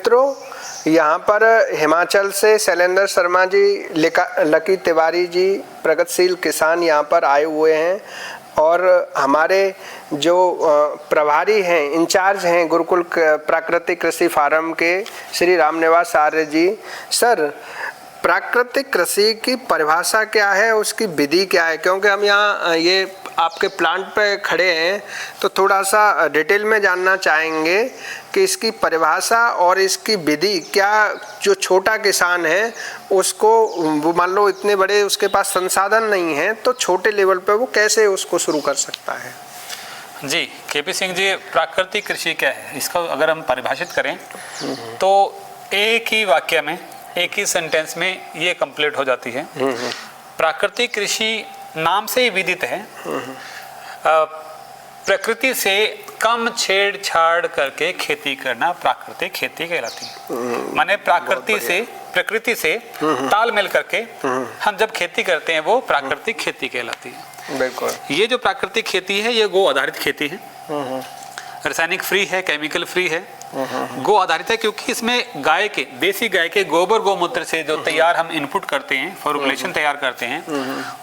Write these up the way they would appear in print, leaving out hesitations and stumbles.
मित्रों, यहाँ पर हिमाचल से शैलेंद्र शर्मा जी, लकी तिवारी जी, प्रगतिशील किसान यहाँ पर आए हुए हैं और हमारे जो प्रभारी हैं, इंचार्ज हैं गुरुकुल प्राकृतिक कृषि फार्म के, श्री रामनिवास आर्य जी। सर, प्राकृतिक कृषि की परिभाषा क्या है, उसकी विधि क्या है? क्योंकि हम यहाँ ये आपके प्लांट पे खड़े हैं तो थोड़ा सा डिटेल में जानना चाहेंगे कि इसकी परिभाषा और इसकी विधि क्या। जो छोटा किसान है उसको, वो मान लो इतने बड़े उसके पास संसाधन नहीं है, तो छोटे लेवल पे वो कैसे उसको शुरू कर सकता है? जी केपी सिंह जी, प्राकृतिक कृषि क्या है, इसको अगर हम परिभाषित करें तो एक ही वाक्य में, एक ही सेंटेंस में ये कंप्लीट हो जाती है। प्राकृतिक कृषि नाम से ही विदित है, प्रकृति से कम छेड़छाड़ करके खेती करना प्राकृतिक खेती कहलाती है। माने प्रकृति से तालमेल करके हम जब खेती करते हैं वो प्राकृतिक खेती कहलाती है। बिल्कुल। ये जो प्राकृतिक खेती है ये गो आधारित खेती है, रासायनिक फ्री है, केमिकल फ्री है, गो आधारित है, क्योंकि इसमें गाय के, देसी गाय के गोबर गोमूत्र से जो तैयार हम इनपुट करते हैं, फॉर्मुलेशन तैयार करते हैं,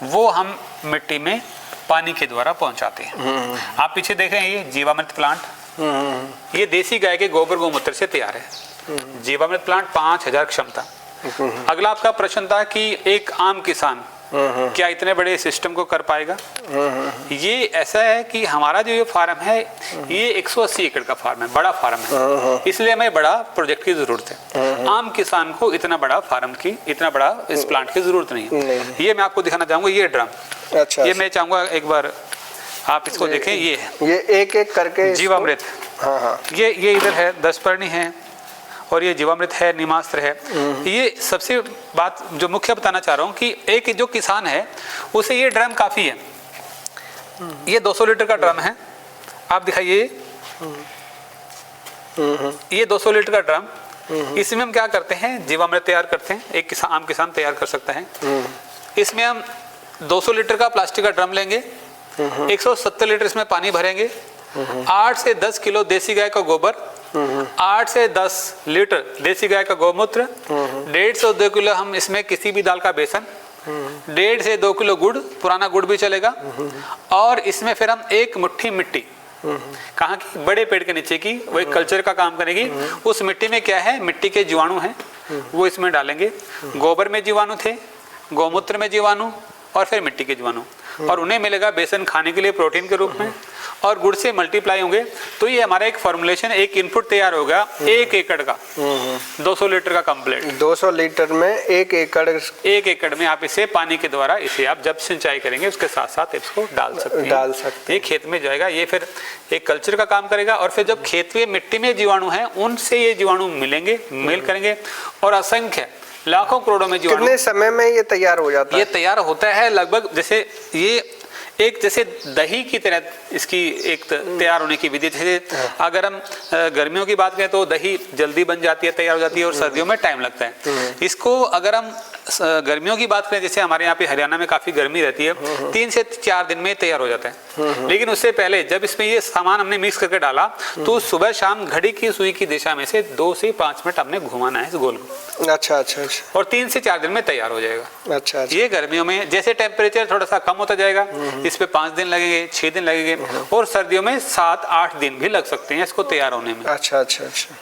वो हम मिट्टी में पानी के द्वारा पहुंचाते हैं। आप पीछे देख रहे हैं ये जीवामृत प्लांट, ये देसी गाय के गोबर गोमूत्र से तैयार है। जीवामृत प्लांट 5000 क्षमता। अगला आपका प्रश्न था कि एक आम किसान क्या इतने बड़े सिस्टम को कर पाएगा? ये ऐसा है कि हमारा जो ये फार्म है ये 180 एकड़ का फार्म है, बड़ा फार्म है, इसलिए हमें बड़ा प्रोजेक्ट की जरूरत है। आम किसान को इतना बड़ा फार्म की, इतना बड़ा इस प्लांट की जरूरत नहीं है। ये मैं आपको दिखाना चाहूंगा, ये ड्रम। अच्छा, ये मैं चाहूंगा एक बार आप इसको देखें। ये एक एक करके जीवामृत, ये इधर है, 10 पर्णी है, और ये जीवामृत है, नीमास्त्र है। ये सबसे बात जो मुख्य बताना चाह रहा हूँ कि एक जो किसान है उसे ये ड्रम काफ़ी है। ये 200 लीटर का ड्रम है, आप दिखाइए। ये 200 लीटर का ड्रम, इसमें हम क्या करते हैं, जीवामृत तैयार करते हैं। एक आम किसान तैयार कर सकता है। इसमें हम 200 लीटर का प्लास्टिक का ड्रम लेंगे, 170 लीटर इसमें पानी भरेंगे, 8 से 10 किलो देसी गाय का गोबर, 8 से 10 लीटर देसी गाय का गौमूत्र, 1.5 से 2 किलो हम इसमें किसी भी दाल का बेसन, 1.5 से 2 किलो गुड़, पुराना गुड़ भी चलेगा, और इसमें फिर हम 1 मुट्ठी मिट्टी, कहाँ की, बड़े पेड़ के नीचे की, वो एक कल्चर का काम करेगी। उस मिट्टी में क्या है, मिट्टी के जीवाणु हैं, वो इसमें डालेंगे। गोबर में जीवाणु थे, गौमूत्र में जीवाणु, और फिर मिट्टी के जीवाणु, और उन्हें मिलेगा बेसन खाने के लिए प्रोटीन के रूप में, और गुड़ से मल्टीप्लाई होंगे। तो ये हमारा एक फॉर्मुलेशन, एक इनपुट तैयार होगा 1 एकड़ का, 200 लीटर का कंप्लीट। 200 लीटर में 1 एकड़ में आप इसे पानी के द्वारा, इसे आप जब सिंचाई करेंगे उसके साथ साथ इसको डाल सकते हैं। ये खेत में जाएगा, ये फिर एक कल्चर का काम करेगा, और फिर जब खेत में मिट्टी में जीवाणु है उनसे ये जीवाणु मिलेंगे, मेल करेंगे, और असंख्य लाखों करोड़ों में जीवाणु। कितने समय में ये तैयार हो जाता है? ये तैयार होता है लगभग, जैसे ये एक जैसे दही की तरह इसकी एक तैयार होने की विधि। जैसे अगर हम गर्मियों की बात करें तो दही जल्दी बन जाती है, तैयार हो जाती है, और सर्दियों में टाइम लगता है। इसको अगर हम गर्मियों की बात करें, जैसे हमारे यहाँ पे हरियाणा में काफ़ी गर्मी रहती है, 3 से 4 दिन में तैयार हो जाता है। लेकिन उससे पहले जब इसमें ये सामान हमने मिक्स करके डाला तो सुबह शाम घड़ी की सुई की दिशा में से 2 से 5 मिनट हमने घुमाना है इस गोल को। अच्छा। और 3 से 4 दिन में तैयार हो जाएगा। अच्छा। ये गर्मियों में जैसे टेम्परेचर थोड़ा सा कम होता जाएगा, इस पे 5 दिन लगेंगे, 6 दिन लगेंगे, और सर्दियों में 7-8 दिन भी लग सकते हैं इसको तैयार होने में। अच्छा।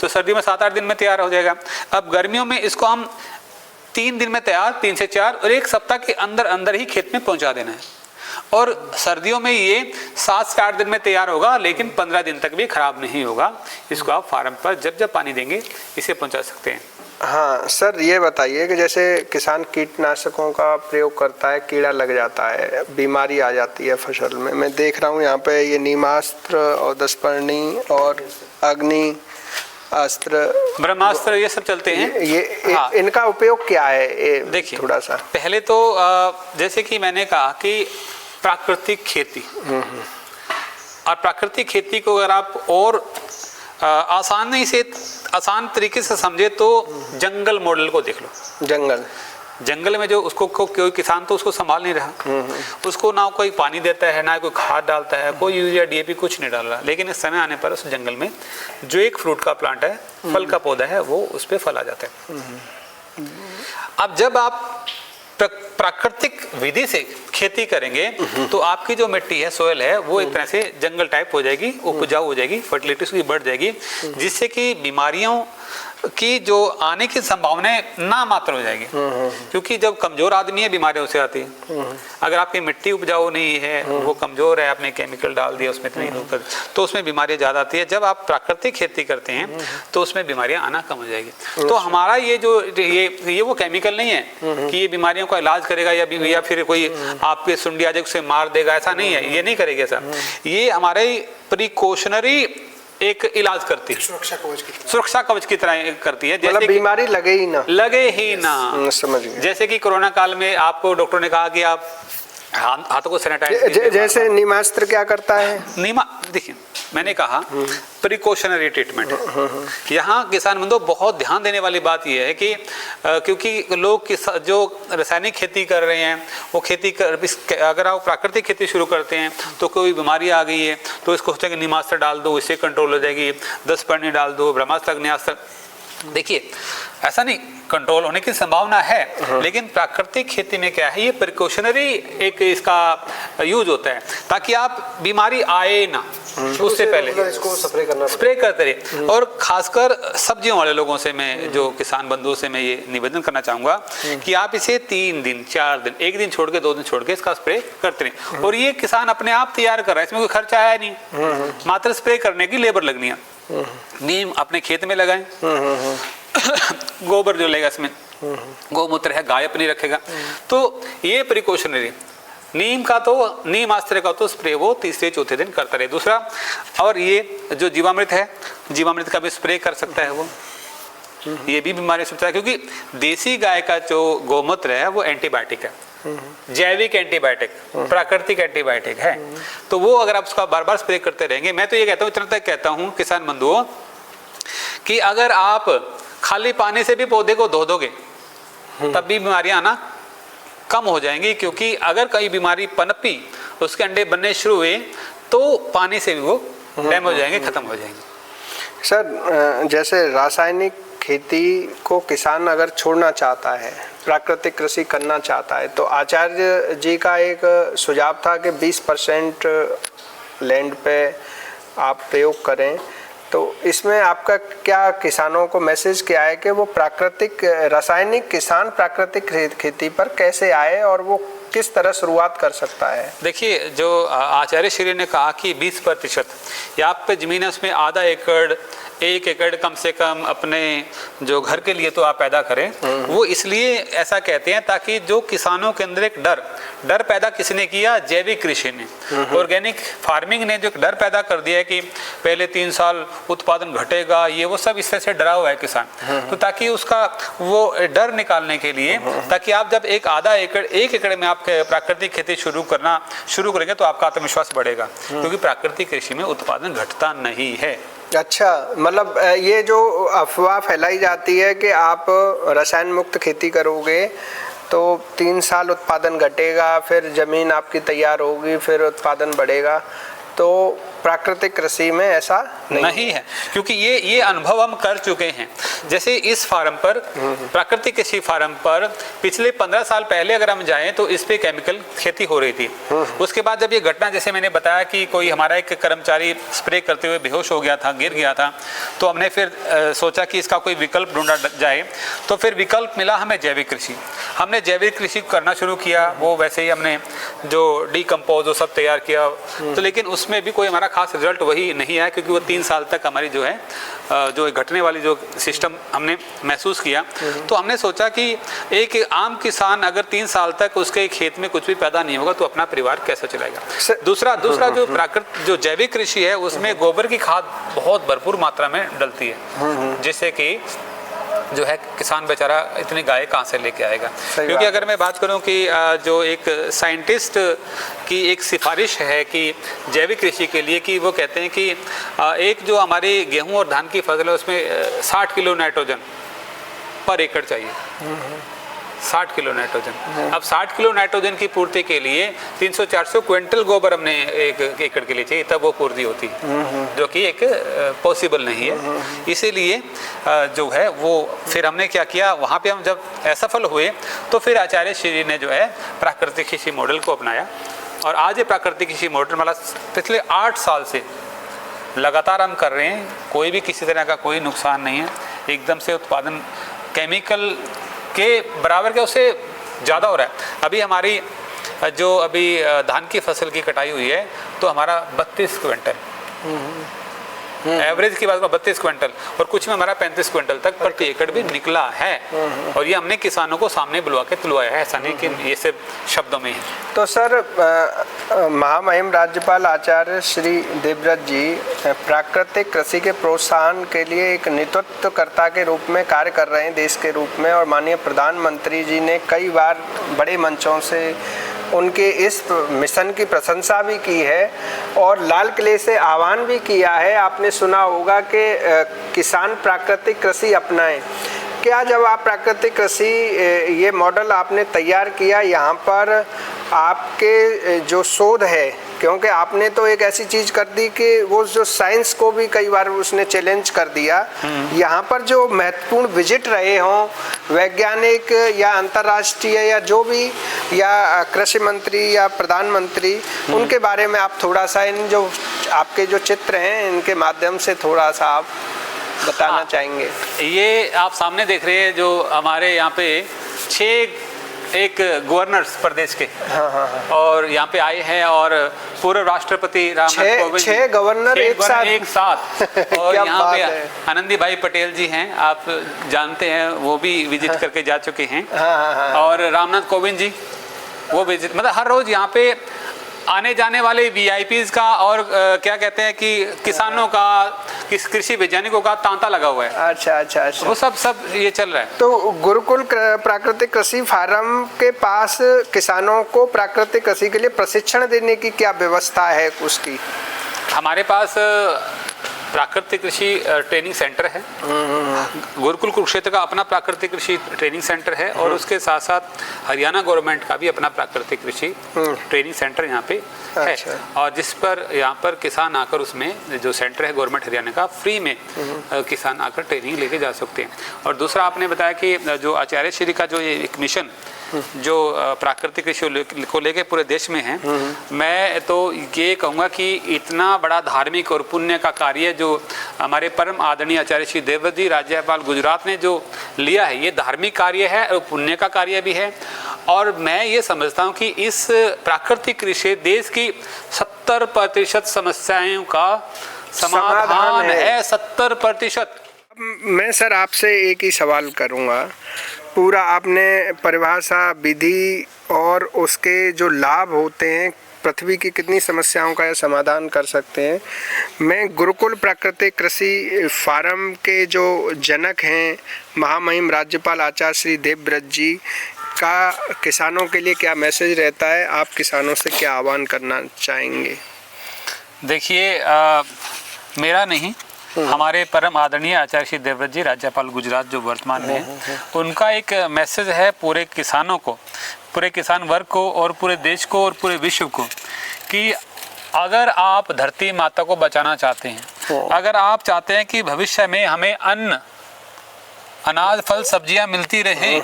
तो सर्दियों में 7-8 दिन में तैयार हो जाएगा। अब गर्मियों में इसको हम 3 दिन में तैयार, 3 से 4, और 1 सप्ताह के अंदर ही खेत में पहुंचा देना है। और सर्दियों में ये 7 से 8 दिन में तैयार होगा, लेकिन 15 दिन तक भी खराब नहीं होगा। इसको आप फार्म पर जब जब पानी देंगे इसे पहुंचा सकते हैं। हाँ सर, ये बताइए कि जैसे किसान कीटनाशकों का प्रयोग करता है, कीड़ा लग जाता है, बीमारी आ जाती है फसल में। मैं देख रहा हूँ यहाँ पे ये नीमास्त्र और 10 पर्णी और अग्नि अस्त्र, ब्रह्मास्त्र, ये सब चलते हैं। हाँ। इनका उपयोग क्या है? देखिए, थोड़ा सा पहले तो जैसे कि मैंने कहा कि प्राकृतिक खेती, और प्राकृतिक खेती को अगर आप और आसान तरीके से समझे तो जंगल मॉडल को देख लो। जंगल में जो उसको कोई किसान तो उसको संभाल नहीं रहा, उसको ना कोई पानी देता है, ना कोई खाद डालता है, कोई यूरिया डीएपी कुछ नहीं डाल रहा। लेकिन इस समय आने पर उस जंगल में जो एक फ्रूट का प्लांट है, फल का पौधा है, वो उस पर फल आ जाता है। अब जब आप प्राकृतिक विधि से खेती करेंगे तो आपकी जो मिट्टी है, सोयल है, वो एक तरह से जंगल टाइप हो जाएगी, उपजाऊ हो जाएगी, फर्टिलिटी उसकी बढ़ जाएगी, जिससे कि बीमारियों की जो आने की संभावनाएं ना मात्र हो जाएगी। क्योंकि जब कमजोर आदमी है, बीमारियों से आती है। अगर आपकी मिट्टी उपजाऊ नहीं है, वो कमजोर है, आपने केमिकल डाल दिया उसमें इतनी तो उसमें बीमारियां ज्यादा आती है। जब आप प्राकृतिक खेती करते हैं तो उसमें बीमारियां आना कम हो जाएगी। तो हमारा ये जो ये वो केमिकल नहीं है कि ये बीमारियों का इलाज करेगा या फिर कोई आपके सुंडिया जग से मार देगा, ऐसा नहीं है, ये नहीं करेगा ऐसा। ये हमारे प्रिकॉशनरी एक इलाज करती है, सुरक्षा कवच की तरह करती है। जैसे बीमारी लगे ही ना। समझ गए। जैसे कि कोरोना काल में आपको डॉक्टर ने कहा कि आप हाथों को सैनिटाइज, जैसे नीमास्त्र क्या करता है? देखिए मैंने कहा प्रिकॉशनरी ट्रीटमेंट है। यहाँ किसान बंधु बहुत ध्यान देने वाली बात यह है कि क्योंकि लोग जो रासायनिक खेती कर रहे हैं, वो अगर आप प्राकृतिक खेती शुरू करते हैं तो कोई बीमारी आ गई है तो इसको सोचेंगे नीमास्त्र डाल दो, इससे कंट्रोल हो जाएगी, 10 पानी डाल दो, ब्रह्मास्त्र अग्नियास्त्र। देखिए ऐसा नहीं, कंट्रोल होने की संभावना है, लेकिन प्राकृतिक खेती में क्या है, ये प्रिकॉशनरी एक इसका यूज होता है ताकि आप बीमारी आए ना, उससे पहले इसको स्प्रे करते रहे। और खासकर सब्जियों वाले लोगों से मैं, जो किसान बंधुओं से मैं ये निवेदन करना चाहूंगा कि आप इसे 3 दिन 4 दिन, 1 दिन छोड़ के 2 दिन छोड़ के इसका स्प्रे करते रहे। और ये किसान अपने आप तैयार कर रहा है, इसमें कोई खर्चा आया नहीं, मात्र स्प्रे करने की लेबर लगनी है। नीम अपने खेत में लगाएं, गोबर जो लेगा इसमें, गौमूत्र है, गाय अपनी रखेगा। तो ये प्रिकॉशनरी नीम आस्त्र का तो स्प्रे वो 3-4 दिन करता रहे। दूसरा, और ये जो जीवामृत है, जीवामृत का भी स्प्रे कर सकता है वो, ये भी बीमारी से बचाता है। क्योंकि देसी गाय का जो गौमूत्र है वो एंटीबायोटिक है, जैविक एंटीबायोटिक, प्राकृतिक एंटीबायोटिक है। तो वो अगर आप उसका बार बार स्प्रे करते रहेंगे, मैं तो ये कहता हूँ, इतना तक कहता हूँ किसान बंधुओं कि अगर आप खाली पानी से भी पौधे को धो दोगे तब भी बीमारियां आना कम हो जाएंगी। क्योंकि अगर कहीं बीमारी पनपी, उसके अंडे बनने शुरू हुए, तो पानी से भी वो डैम हो जाएंगे, खत्म हो जाएंगे। सर, जैसे रासायनिक खेती को किसान अगर छोड़ना चाहता है, प्राकृतिक कृषि करना चाहता है, तो आचार्य जी का एक सुझाव था कि 20% लैंड पे आप प्रयोग करें। तो इसमें आपका क्या किसानों को मैसेज क्या है कि वो रासायनिक किसान प्राकृतिक खेती पर कैसे आए और वो किस तरह शुरुआत कर सकता है? देखिए, जो आचार्य श्री ने कहा कि 20% या आप पे जमीन है, उसमें आधा एकड़ 1 एकड़ कम से कम अपने जो घर के लिए तो आप पैदा करें। वो इसलिए ऐसा कहते हैं ताकि जो किसानों के अंदर एक डर पैदा किसने किया? जैविक कृषि ने, ऑर्गेनिक फार्मिंग ने जो डर पैदा कर दिया है कि पहले 3 साल उत्पादन घटेगा, ये वो सब इस तरह से डरा हुआ है किसान। तो ताकि उसका वो डर निकालने के लिए, ताकि आप जब आधा एकड़ 1 एकड़ में आप प्राकृतिक खेती शुरू करेंगे तो आपका आत्मविश्वास बढ़ेगा, क्योंकि प्राकृतिक कृषि में उत्पादन घटता नहीं है। अच्छा, मतलब ये जो अफवाह फैलाई जाती है कि आप रसायन मुक्त खेती करोगे तो 3 साल उत्पादन घटेगा, फिर जमीन आपकी तैयार होगी, फिर उत्पादन बढ़ेगा, तो प्राकृतिक कृषि में ऐसा नहीं है। क्योंकि ये अनुभव हम कर चुके हैं। जैसे इस फार्म पर, प्राकृतिक कृषि फार्म पर पिछले 15 साल पहले अगर हम जाएं तो इस पे केमिकल खेती हो रही थी। उसके बाद जब ये घटना, जैसे मैंने बताया कि कोई हमारा एक कर्मचारी स्प्रे करते हुए बेहोश हो गया था, गिर गया था, तो हमने फिर सोचा कि इसका कोई विकल्प ढूंढा जाए। तो फिर विकल्प मिला हमें जैविक कृषि। हमने जैविक कृषि करना शुरू किया। वो वैसे ही हमने जो डीकम्पोज वो सब तैयार किया, तो लेकिन उसमें भी कोई हमारा खास रिजल्ट वही नहीं आया, क्योंकि वो 3 साल तक हमारी जो है जो घटने वाली जो सिस्टम हमने महसूस किया। तो हमने सोचा कि एक आम किसान अगर 3 साल तक उसके खेत में कुछ भी पैदा नहीं होगा तो अपना परिवार कैसे चलाएगा। दूसरा जो जैविक कृषि है उसमें गोबर की खाद बहुत भरपूर मात्रा में डलती है, जिससे कि जो है किसान बेचारा इतनी गाय कहाँ से लेके आएगा। क्योंकि अगर मैं बात करूं कि जो एक साइंटिस्ट की एक सिफारिश है कि जैविक कृषि के लिए, कि वो कहते हैं कि एक जो हमारी गेहूं और धान की फसल है उसमें 60 किलो नाइट्रोजन पर एकड़ चाहिए। 60 किलो नाइट्रोजन। अब 60 किलो नाइट्रोजन की पूर्ति के लिए 300-400 क्विंटल गोबर हमने एक एकड़ के लिए चाहिए, तब वो पूर्ति होती है, जो कि एक पॉसिबल नहीं है। इसीलिए जो है वो फिर हमने क्या किया, वहाँ पे हम जब असफल हुए तो फिर आचार्य श्री ने जो है प्राकृतिक कृषि मॉडल को अपनाया। और आज ये प्राकृतिक कृषि मॉडल मतलब पिछले 8 साल से लगातार हम कर रहे हैं, कोई भी किसी तरह का कोई नुकसान नहीं है, एकदम से उत्पादन केमिकल के बराबर के उससे ज़्यादा हो रहा है। अभी हमारी जो अभी धान की फसल की कटाई हुई है तो हमारा 32 क्विंटल एवरेज की बात में 32 क्विंटल, और कुछ में हमारा 35 क्विंटल तक प्रति एकड़ भी निकला है। और ये हमने किसानों को सामने बुलवा के तुलवाया है, ऐसा नहीं कि ये सिर्फ शब्दों में है। तो सर महामहिम राज्यपाल आचार्य श्री देवव्रत जी प्राकृतिक कृषि के प्रोत्साहन के लिए एक नेतृत्वकर्ता के रूप में कार्य कर रहे हैं देश के रूप में, और माननीय प्रधानमंत्री जी ने कई बार बड़े मंचों से उनके इस मिशन की प्रशंसा भी की है और लाल किले से आह्वान भी किया है। आपने सुना होगा कि किसान प्राकृतिक कृषि अपनाएं। क्या जब आप प्राकृतिक कृषि ये मॉडल आपने तैयार किया, यहाँ पर आपके जो शोध है, क्योंकि आपने तो एक ऐसी चीज कर दी कि वो जो साइंस को भी कई बार उसने चैलेंज कर दिया, यहाँ पर जो महत्वपूर्ण विजिट रहे हों वैज्ञानिक या अंतर्राष्ट्रीय या जो भी, या कृषि मंत्री या प्रधानमंत्री, उनके बारे में आप थोड़ा सा इन जो आपके जो चित्र हैं इनके माध्यम से थोड़ा सा आप बताना चाहेंगे। ये आप सामने देख रहे हैं जो हमारे यहाँ पे 6 एक गवर्नर्स प्रदेश के, और यहाँ पे आए हैं, और पूर्व राष्ट्रपति रामनाथ कोविंद, 6 गवर्नर एक साथ और यहाँ पे आनंदी भाई पटेल जी हैं, आप जानते हैं, वो भी विजिट करके जा चुके हैं। और रामनाथ कोविंद जी वो विजिट, मतलब हर रोज यहाँ पे आने जाने वाले VIPs का और क्या कहते हैं कि किसानों का, कृषि वैज्ञानिकों का तांता लगा हुआ है। अच्छा। वो सब ये चल रहा है। तो गुरुकुल प्राकृतिक कृषि फार्म के पास किसानों को प्राकृतिक कृषि के लिए प्रशिक्षण देने की क्या व्यवस्था है उसकी? हमारे पास प्राकृतिक कृषि ट्रेनिंग सेंटर है, गुरुकुल कुरुक्षेत्र का अपना प्राकृतिक कृषि ट्रेनिंग सेंटर है, और उसके साथ साथ हरियाणा गवर्नमेंट का भी अपना प्राकृतिक कृषि ट्रेनिंग सेंटर यहाँ पे है। और जिस पर यहाँ पर किसान आकर, उसमें जो सेंटर है गवर्नमेंट हरियाणा का, फ्री में किसान आकर ट्रेनिंग लेके जा सकते हैं। और दूसरा आपने बताया कि जो आचार्य श्री का जो ये एक मिशन जो प्राकृतिक कृषि को लेके पूरे देश में है, मैं तो ये कहूँगा कि इतना बड़ा धार्मिक और पुण्य का कार्य जो हमारे परम आदरणीय आचार्य श्री देवव्रत जी राज्यपाल गुजरात ने जो लिया है, ये धार्मिक कार्य है और पुण्य का कार्य भी है। और मैं ये समझता हूँ कि इस प्राकृतिक कृषि देश की 70% समस्याओं का समाधान है, 70%। मैं सर आपसे एक ही सवाल करूँगा, पूरा आपने परिभाषा, विधि और उसके जो लाभ होते हैं, पृथ्वी की कितनी समस्याओं का समाधान कर सकते हैं। मैं गुरुकुल प्राकृतिक कृषि फार्म के जो जनक हैं महामहिम राज्यपाल आचार्य श्री देवव्रत जी का किसानों के लिए क्या मैसेज रहता है, आप किसानों से क्या आह्वान करना चाहेंगे? देखिए, मेरा नहीं, हमारे परम आदरणीय आचार्य श्री देवव्रत जी राज्यपाल गुजरात जो वर्तमान में है, उनका एक मैसेज है पूरे किसानों को, पूरे किसान वर्ग को, और पूरे देश को और पूरे विश्व को, कि अगर आप धरती माता को बचाना चाहते हैं, अगर आप चाहते हैं कि भविष्य में हमें अन्न, अनाज, फल, सब्जियां मिलती रहे,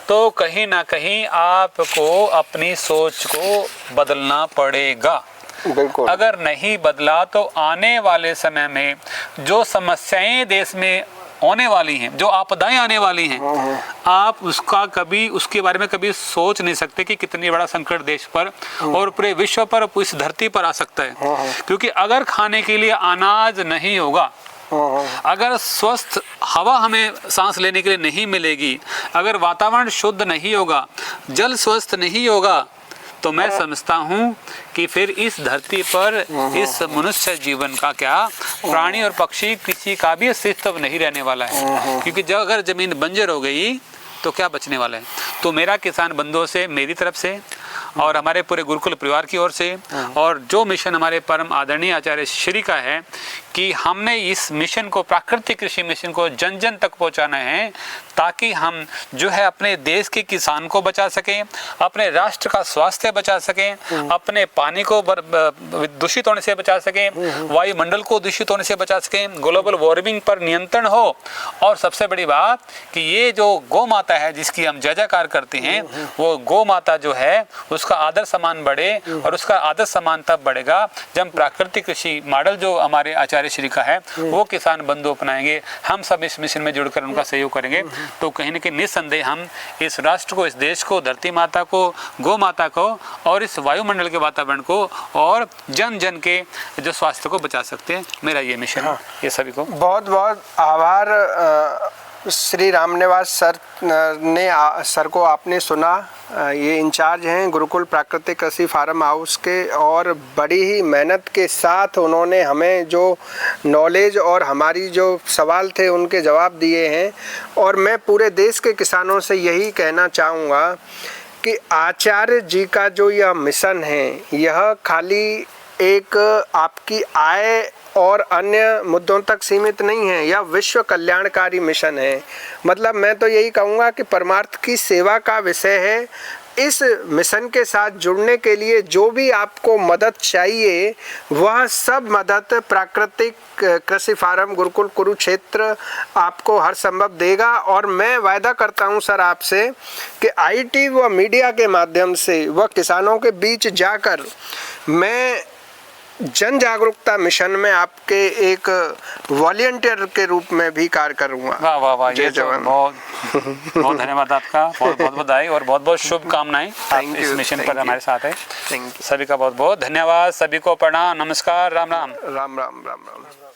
तो कहीं ना कहीं आपको अपनी सोच को बदलना पड़ेगा। बिल्कुल। अगर नहीं बदला तो आने वाले समय में जो समस्याएं देश में होने वाली हैं, जो आपदाएं आने वाली हैं, आप उसके बारे में कभी सोच नहीं सकते कि कितनी बड़ा संकट देश पर और पूरे विश्व पर, इस धरती पर आ सकता है। क्योंकि अगर खाने के लिए अनाज नहीं होगा, अगर स्वस्थ हवा हमें सांस लेने के लिए नहीं मिलेगी, अगर वातावरण शुद्ध नहीं होगा, जल स्वस्थ नहीं होगा, तो मैं समझता हूँ कि फिर इस धरती पर इस मनुष्य जीवन का क्या, प्राणी और पक्षी किसी का भी अस्तित्व नहीं रहने वाला है। क्योंकि जब अगर जमीन बंजर हो गई तो क्या बचने वाला है। तो मेरा किसान बंधुओं से, मेरी तरफ से और हमारे पूरे गुरुकुल परिवार की ओर से, और जो मिशन हमारे परम आदरणीय आचार्य श्री का है कि हमने इस मिशन को, प्राकृतिक कृषि मिशन को जन जन तक पहुंचाना है, ताकि हम जो है अपने देश के किसान को बचा सकें, अपने राष्ट्र का स्वास्थ्य बचा सकें, अपने पानी को दूषित होने से बचा सकें, वायुमंडल को दूषित होने से बचा सकें, ग्लोबल वार्मिंग पर नियंत्रण हो, और सबसे बड़ी बात कि ये जो गौ माता है जिसकी हम जय जयकार करते हैं, वो गौ माता जो है उसका आदर सम्मान बढ़े, और उसका आदर सम्मान तब बढ़ेगा जब प्राकृतिक कृषि मॉडल जो हमारे आचार्य श्री का है वो किसान बंधु अपनाएंगे। हम सब इस मिशन में जुड़कर उनका सहयोग करेंगे, तो कहीं न कहीं निस्संदेह हम इस राष्ट्र को, इस देश को, धरती माता को, गौ माता को और इस वायुमंडल के वातावरण को और जन जन के जो स्वास्थ्य को बचा सकते हैं। मेरा ये मिशन है। ये सभी को बहुत बहुत आभार। श्री रामनिवास सर को आपने सुना। ये इंचार्ज हैं गुरुकुल प्राकृतिक कृषि फार्म हाउस के, और बड़ी ही मेहनत के साथ उन्होंने हमें जो नॉलेज और हमारी जो सवाल थे उनके जवाब दिए हैं। और मैं पूरे देश के किसानों से यही कहना चाहूँगा कि आचार्य जी का जो यह मिशन है, यह खाली एक आपकी आय और अन्य मुद्दों तक सीमित नहीं है, यह विश्व कल्याणकारी मिशन है। मतलब मैं तो यही कहूँगा कि परमार्थ की सेवा का विषय है। इस मिशन के साथ जुड़ने के लिए जो भी आपको मदद चाहिए, वह सब मदद प्राकृतिक कृषि फार्म गुरुकुल कुरुक्षेत्र आपको हर संभव देगा। और मैं वायदा करता हूं सर आपसे कि आईटी व मीडिया के माध्यम से वह किसानों के बीच जाकर मैं जन जागरूकता मिशन में आपके एक वॉलंटियर के रूप में भी कार्य करूंगा। वाह वाह वाह, ये तो बहुत बहुत धन्यवाद आपका, बहुत बहुत बधाई और बहुत बहुत शुभकामनाएं। आप इस मिशन पर हमारे साथ है। सभी का बहुत बहुत धन्यवाद। सभी को प्रणाम, नमस्कार, राम राम। राम राम राम राम।